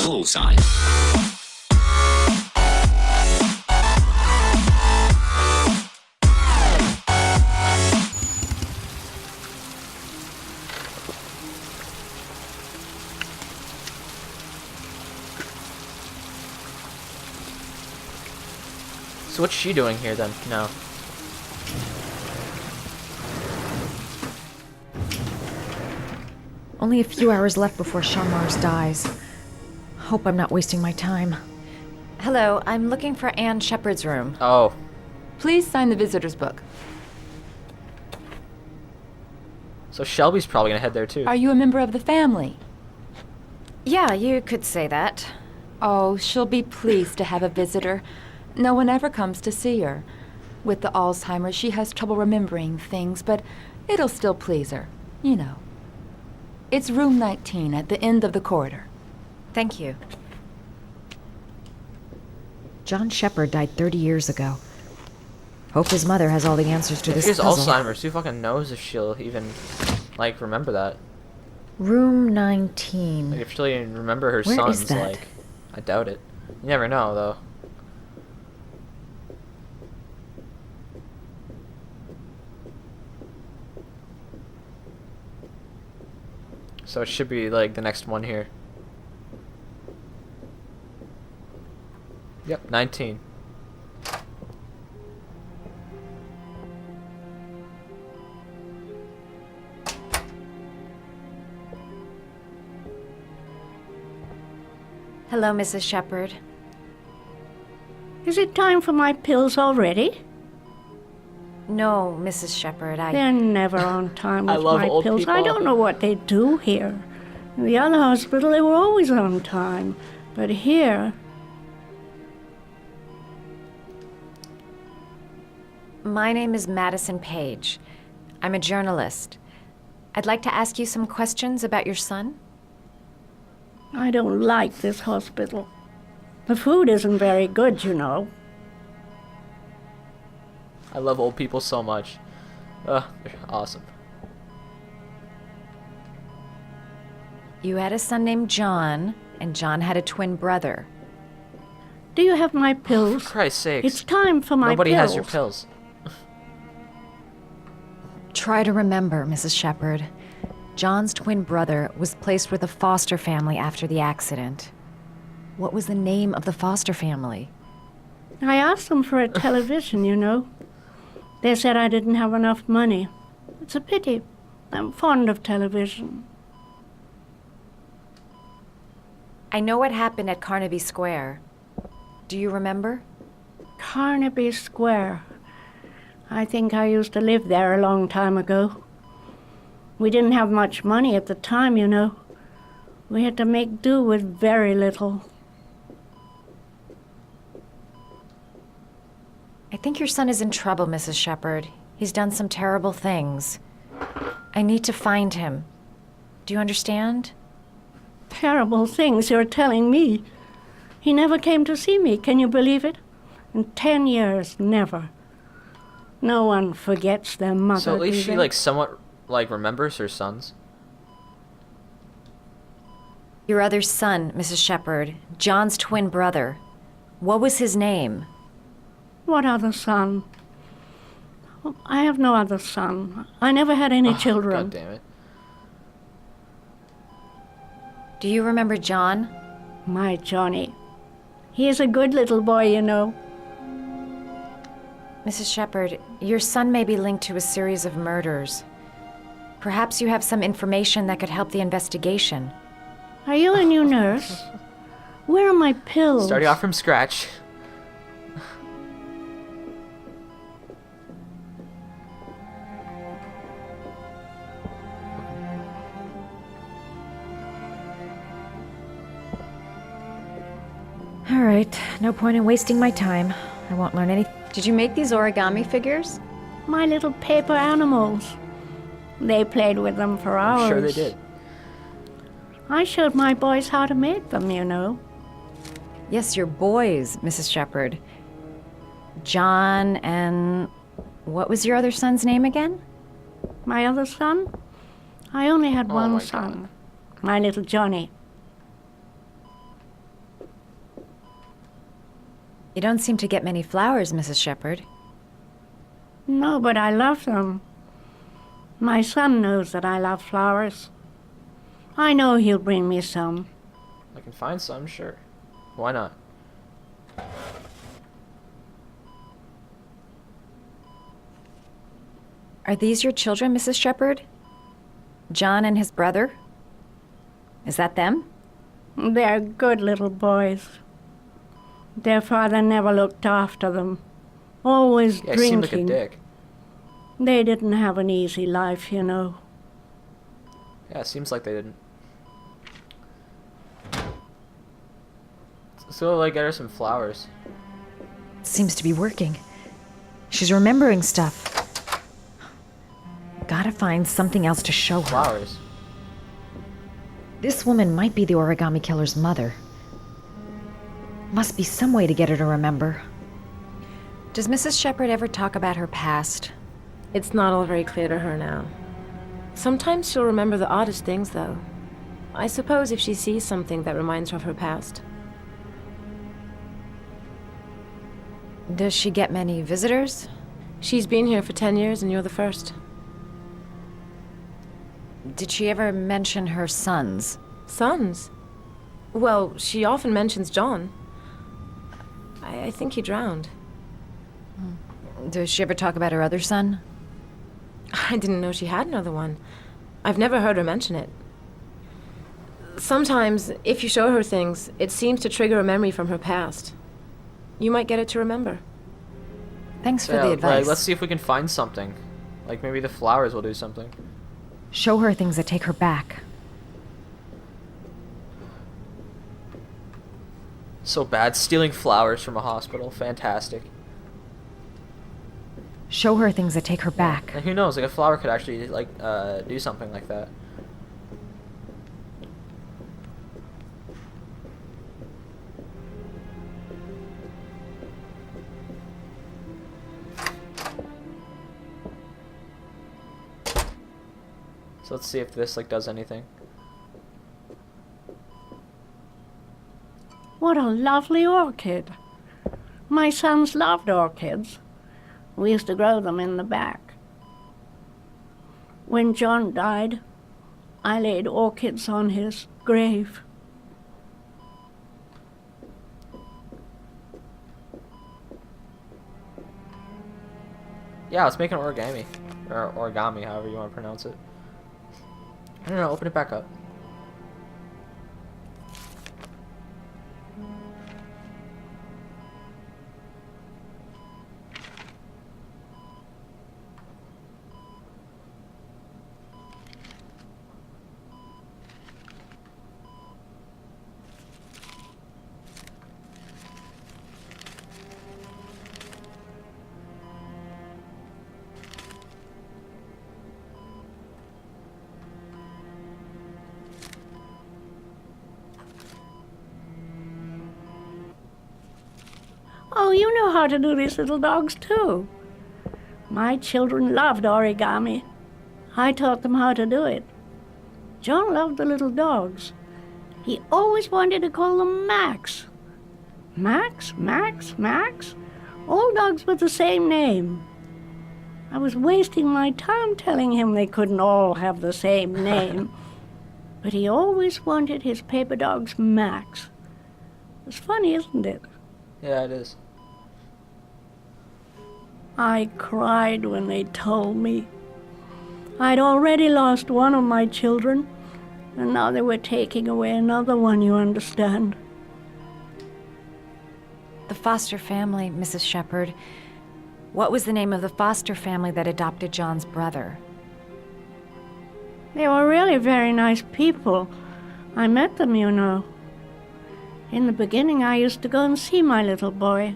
call sign. So what's she doing here then? No. Only a few hours left before Sean Mars dies. Hope I'm not wasting my time. Hello, I'm looking for Anne Shepard's room. Oh. Please sign the visitor's book. So Shelby's probably gonna head there too. Are you a member of the family? Yeah, you could say that. Oh, she'll be pleased to have a visitor. No one ever comes to see her. With the Alzheimer's, she has trouble remembering things, but it'll still please her. You know. It's room 19 at the end of the corridor. Thank you. John Shepard died 30 years ago. Hope his mother has all the answers to If this she has puzzle. Alzheimer's, who fucking knows if she'll even, like, remember that? Room 19. Like, if she'll even remember her Where is sons, that? like, I doubt it. You never know, though. So it should be, like, the next one here. Yep, 19. Hello, Mrs. Shepard. Is it time for my pills already? No, Mrs. Shepard, They're never on time I with love my old pills. I people. don't know what they do here. In the other hospital, they were always on time. But here, My name is Madison Page. I'm a journalist. I'd like to ask you some questions about your son. I don't like this hospital. The food isn't very good, you know. I love old people so much. They're awesome. You had a son named John, and John had a twin brother. Do you have my For pills? Christ's sakes. It's time for my Nobody pills. has your pills. Try to remember, Mrs. Shepard. John's twin brother was placed with a foster family after the accident. What was the name of the foster family? I asked them for a television, you know. They said I didn't have enough money. It's a pity. I'm fond of television. I know what happened at Carnaby Square. Do you remember? Carnaby Square. I think I used to live there a long time ago. We didn't have much money at the time, you know. We had to make do with very little. I think your son is in trouble, Mrs. Shepard. He's done some terrible things. I need to find him. Do you understand? Terrible things you're telling me. He never came to see me, can you believe it? In 10 years, never. No one forgets their mother. So at least do she, they? like, somewhat, like, remembers her sons. Your other son, Mrs. Shepard, John's twin brother. What was his name? What other son? Oh, I have no other son. I never had any children. God damn it. Do you remember John? My Johnny. He is a good little boy, you know. Mrs. Shepard, your son may be linked to a series of murders. Perhaps you have some information that could help the investigation. Are you a new nurse? Where are my pills? Starting off from scratch. All right, no point in wasting my time. I won't learn anything. Did you make these origami figures? My little paper animals. They played with them for hours. I'm sure they did. I showed my boys how to make them, you know. Yes, your boys, Mrs. Shepard. John and... what was your other son's name again? My other son? I only had Oh one my son. God. My little Johnny. You don't seem to get many flowers, Mrs. Shepherd. No, but I love them. My son knows that I love flowers. I know he'll bring me some. I can find some, sure. Why not? Are these your children, Mrs. Shepherd? John and his brother? Is that them? They're good little boys. Their father never looked after them. Always Yeah, he seemed like a drinking. dick. They didn't have an easy life, you know. Yeah, it seems like they didn't. Let's go, like, get her some flowers. Seems to be working. She's remembering stuff. Gotta find something else to show her. Flowers. This woman might be the origami killer's mother. Must be some way to get her to remember. Does Mrs. Shepherd ever talk about her past? It's not all very clear to her now. Sometimes she'll remember the oddest things, though. I suppose if she sees something that reminds her of her past. Does she get many visitors? She's been here for 10 years and you're the first. Did she ever mention her sons? Sons? Well, she often mentions John. I think he drowned. Does she ever talk about her other son? I didn't know she had another one. I've never heard her mention it. Sometimes, if you show her things, it seems to trigger a memory from her past. You might get it to remember. Thanks for Yeah, the like, advice. let's see if we can find something. Like, maybe the flowers will do something. Show her things that take her back. So bad. Stealing flowers from a hospital. Fantastic. Show her things that take her back. And who knows, like, a flower could actually, like, do something like that. So let's see if this, like, does anything. What a lovely orchid. My sons loved orchids. We used to grow them in the back. When John died, I laid orchids on his grave. Yeah, let's make an origami. Or origami, however you want to pronounce it. I don't know, open it back up. Oh, you know how to do these little dogs, too. My children loved origami. I taught them how to do it. John loved the little dogs. He always wanted to call them Max. Max, Max, Max. All dogs with the same name. I was wasting my time telling him they couldn't all have the same name. But he always wanted his paper dogs Max. It's funny, isn't it? Yeah, it is. I cried when they told me. I'd already lost one of my children, and now they were taking away another one, you understand. The foster family, Mrs. Shepherd. What was the name of the foster family that adopted John's brother? They were really very nice people. I met them, you know. In the beginning, I used to go and see my little boy.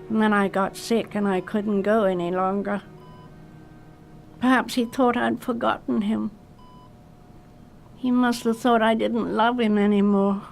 And then I got sick and I couldn't go any longer. Perhaps he thought I'd forgotten him. He must have thought I didn't love him anymore.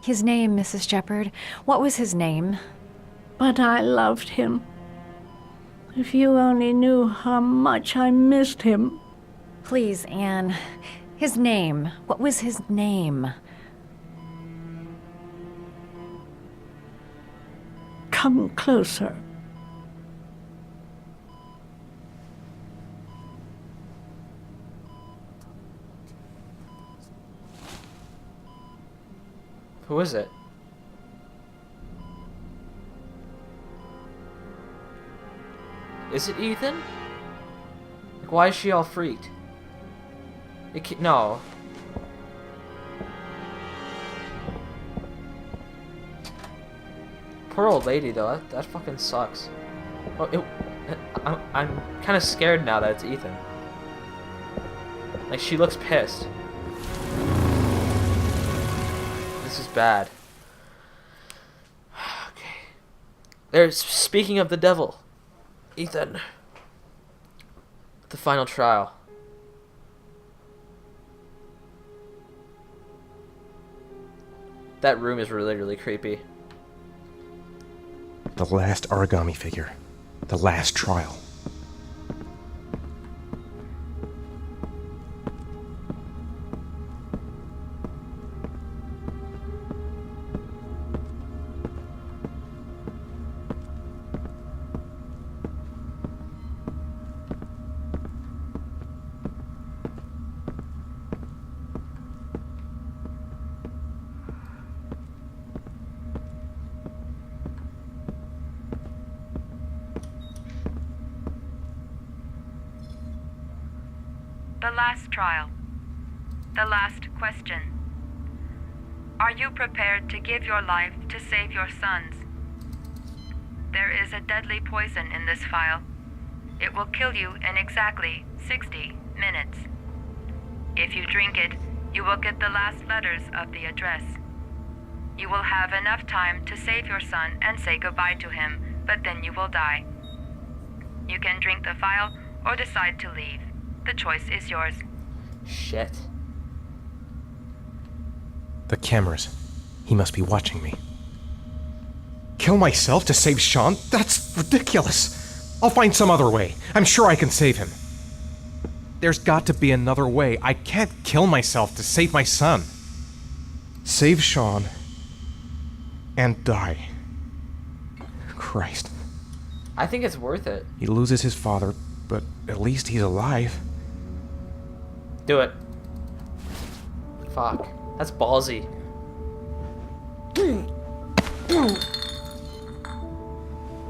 His name, Mrs. Shepherd. What was his name? But I loved him. If you only knew how much I missed him. Please, Anne. His name. What was his name? come closer. Who is it? Is it Ethan? Like, why is she all freaked? No. Poor old lady, though. That fucking sucks. Oh, I'm kind of scared now that it's Ethan. Like, she looks pissed. This is bad. Okay. Speaking of the devil, Ethan. The final trial. That room is really, really creepy. The last origami figure. The last trial. The last trial. The last question. Are you prepared to give your life to save your sons? There is a deadly poison in this vial. It will kill you in exactly 60 minutes. If you drink it, you will get the last letters of the address. You will have enough time to save your son and say goodbye to him, but then you will die. You can drink the vial or decide to leave. The choice is yours. Shit. The cameras. He must be watching me. Kill myself to save Sean? That's ridiculous. I'll find some other way. I'm sure I can save him. There's got to be another way. I can't kill myself to save my son. Save Sean and die. Christ. I think it's worth it. He loses his father, but at least he's alive. Do it. Fuck. That's ballsy.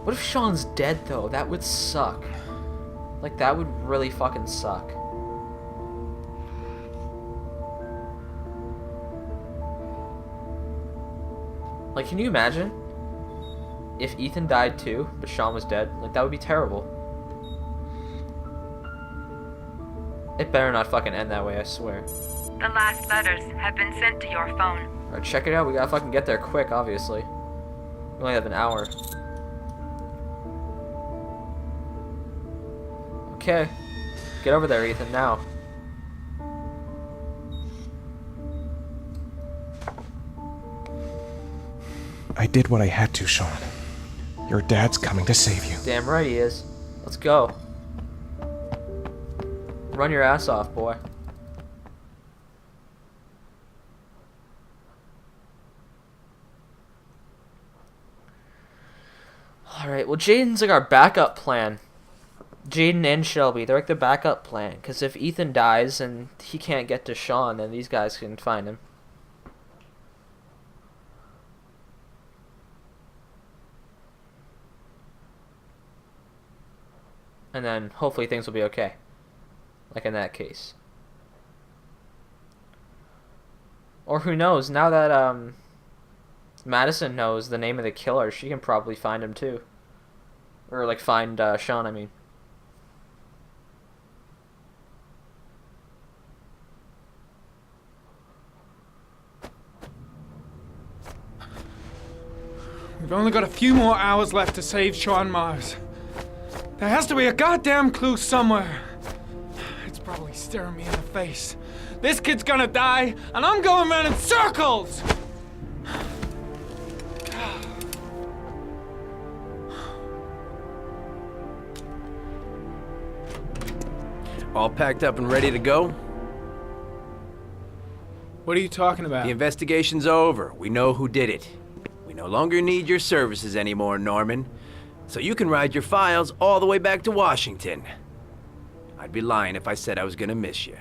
What if Sean's dead, though? That would suck. Like, that would really fucking suck. Like, can you imagine? If Ethan died too, but Sean was dead? Like, that would be terrible. It better not fucking end that way, I swear. The last letters have been sent to your phone. Alright, check it out. We gotta fucking get there quick, obviously. We only have an hour. Okay. Get over there, Ethan, now. I did what I had to, Sean. Your dad's coming to save you. Damn right he is. Let's go. Run your ass off, boy. Alright, well, Jaden's like our backup plan. Jaden and Shelby, they're like the backup plan. Because if Ethan dies and he can't get to Sean, then these guys can find him. And then hopefully things will be okay. Like in that case. Or who knows, now that Madison knows the name of the killer, she can probably find him too. Or like find Sean, I mean. We've only got a few more hours left to save Sean Mars. There has to be a goddamn clue somewhere. It's probably staring me in the face. This kid's gonna die, and I'm going around in circles! All packed up and ready to go? What are you talking about? The investigation's over. We know who did it. We know no longer need your services anymore, Norman. So you can ride your files all the way back to Washington. I'd be lying if I said I was gonna miss you.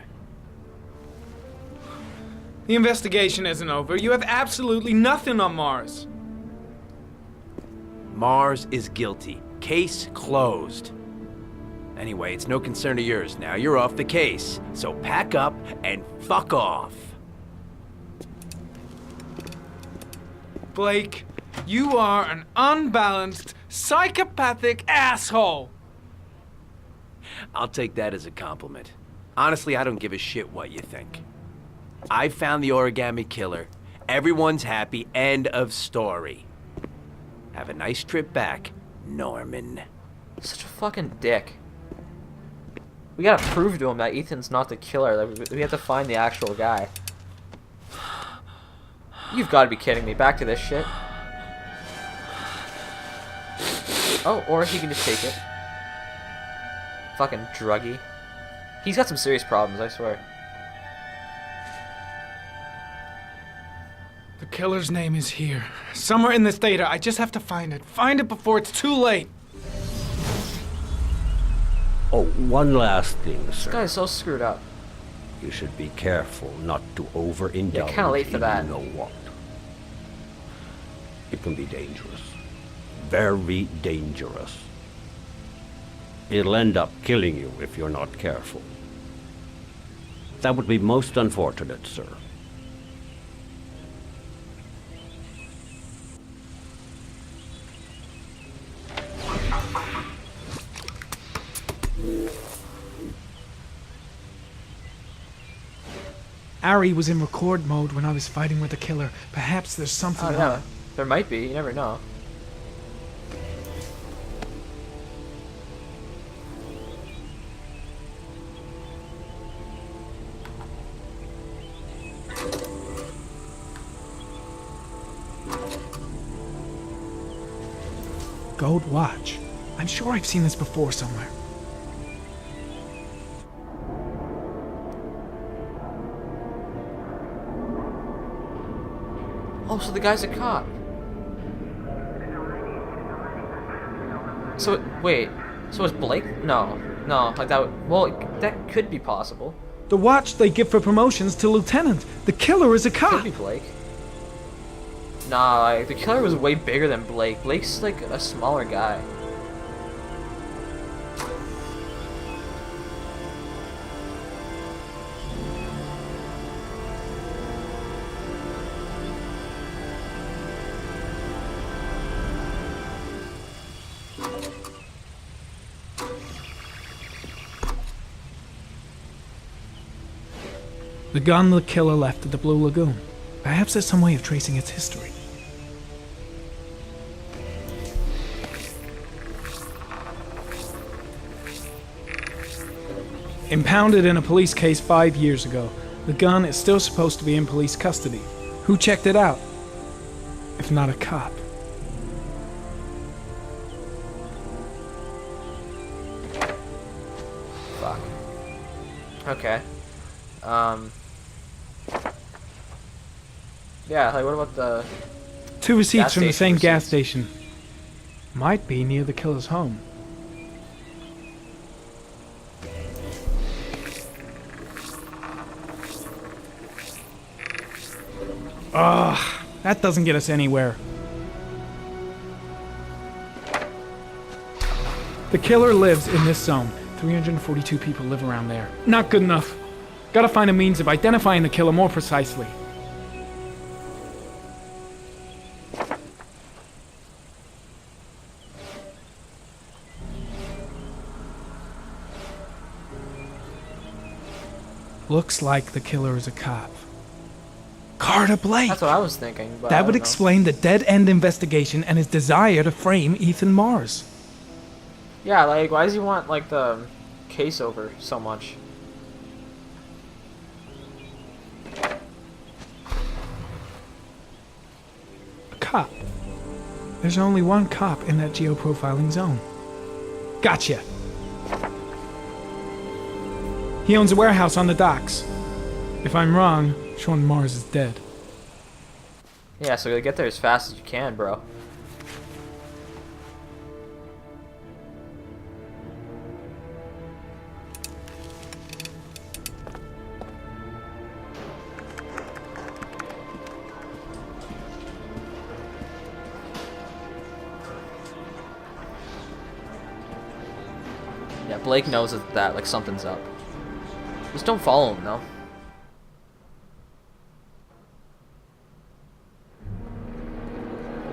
The investigation isn't over. You have absolutely nothing on Mars. Mars is guilty. Case closed. Anyway, it's no concern of yours now. You're off the case. So pack up and fuck off. Blake, you are an unbalanced, psychopathic asshole. I'll take that as a compliment. Honestly, I don't give a shit what you think. I found the origami killer. Everyone's happy. End of story. Have a nice trip back, Norman. Such a fucking dick. We gotta prove to him that Ethan's not the killer. That we have to find the actual guy. You've got to be kidding me. Back to this shit. Oh, or he can just take it. Fucking druggie. He's got some serious problems, I swear. The killer's name is here. Somewhere in this data. I just have to find it. Find it before it's too late. Oh, one last thing, This sir. guy's so screwed up. You should be careful not to overindulge Yeah, kinda late for in that. you know what. It can be dangerous. Very dangerous. It'll end up killing you if you're not careful. That would be most unfortunate, sir. Ari was in record mode when I was fighting with the killer. Perhaps there's something Oh, no. There might be. You never know. Gold watch. I'm sure I've seen this before somewhere. Oh, so the guy's a cop. So, wait. So it's Blake? No. No, like that. Well, that could be possible. The watch they give for promotions to lieutenant. The killer is a Could cop. be Blake. Nah, like, the killer was way bigger than Blake. Blake's like a smaller guy. The gun the killer left at the Blue Lagoon. Perhaps there's some way of tracing its history. Impounded in a police case 5 years ago, the gun is still supposed to be in police custody. Who checked it out? If not a cop. Fuck. Okay. Yeah, like what about the... 2 receipts Gas from the station same gas receipts. station. Might be near the killer's home. Ugh, that doesn't get us anywhere. The killer lives in this zone. 342 people live around there. Not good enough. Gotta find a means of identifying the killer more precisely. Looks like the killer is a cop. Carter Blake! That's what I was thinking, but I That would don't know. explain the dead-end investigation and his desire to frame Ethan Mars. Yeah, like, why does he want, like, the case over so much? A cop. There's only one cop in that geoprofiling zone. Gotcha! He owns a warehouse on the docks. If I'm wrong, Sean Mars is dead. Yeah, so get there as fast as you can, bro. Yeah, Blake knows that like something's up. Just don't follow him, though.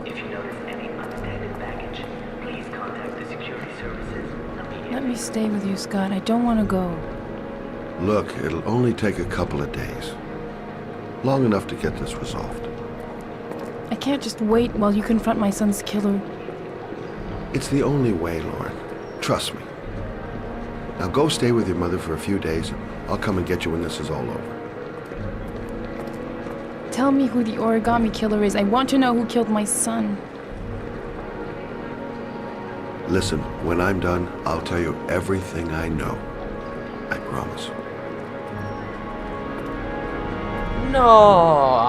If you notice any unattended baggage, please contact the security services immediately. Let me stay with you, Scott. I don't want to go. Look, it'll only take a couple of days. Long enough to get this resolved. I can't just wait while you confront my son's killer. It's the only way, Lauren. Trust me. Now go stay with your mother for a few days. I'll come and get you when this is all over. Tell me who the origami killer is. I want to know who killed my son. Listen, when I'm done, I'll tell you everything I know. I promise. No.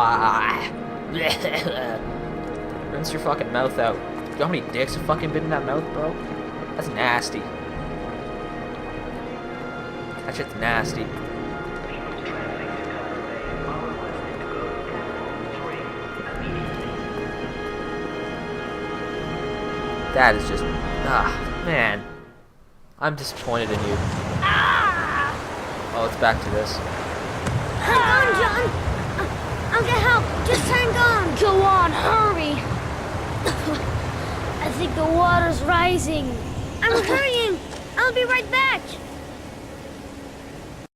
Rinse your fucking mouth out. You know how many dicks have fucking been in that mouth, bro? That's nasty. That shit's nasty. That is just... man. I'm disappointed in you. Oh, it's back to this. Hang on, John! I'll get help! Just hang on! Go on, hurry! I think the water's rising. I'm hurrying! I'll be right back!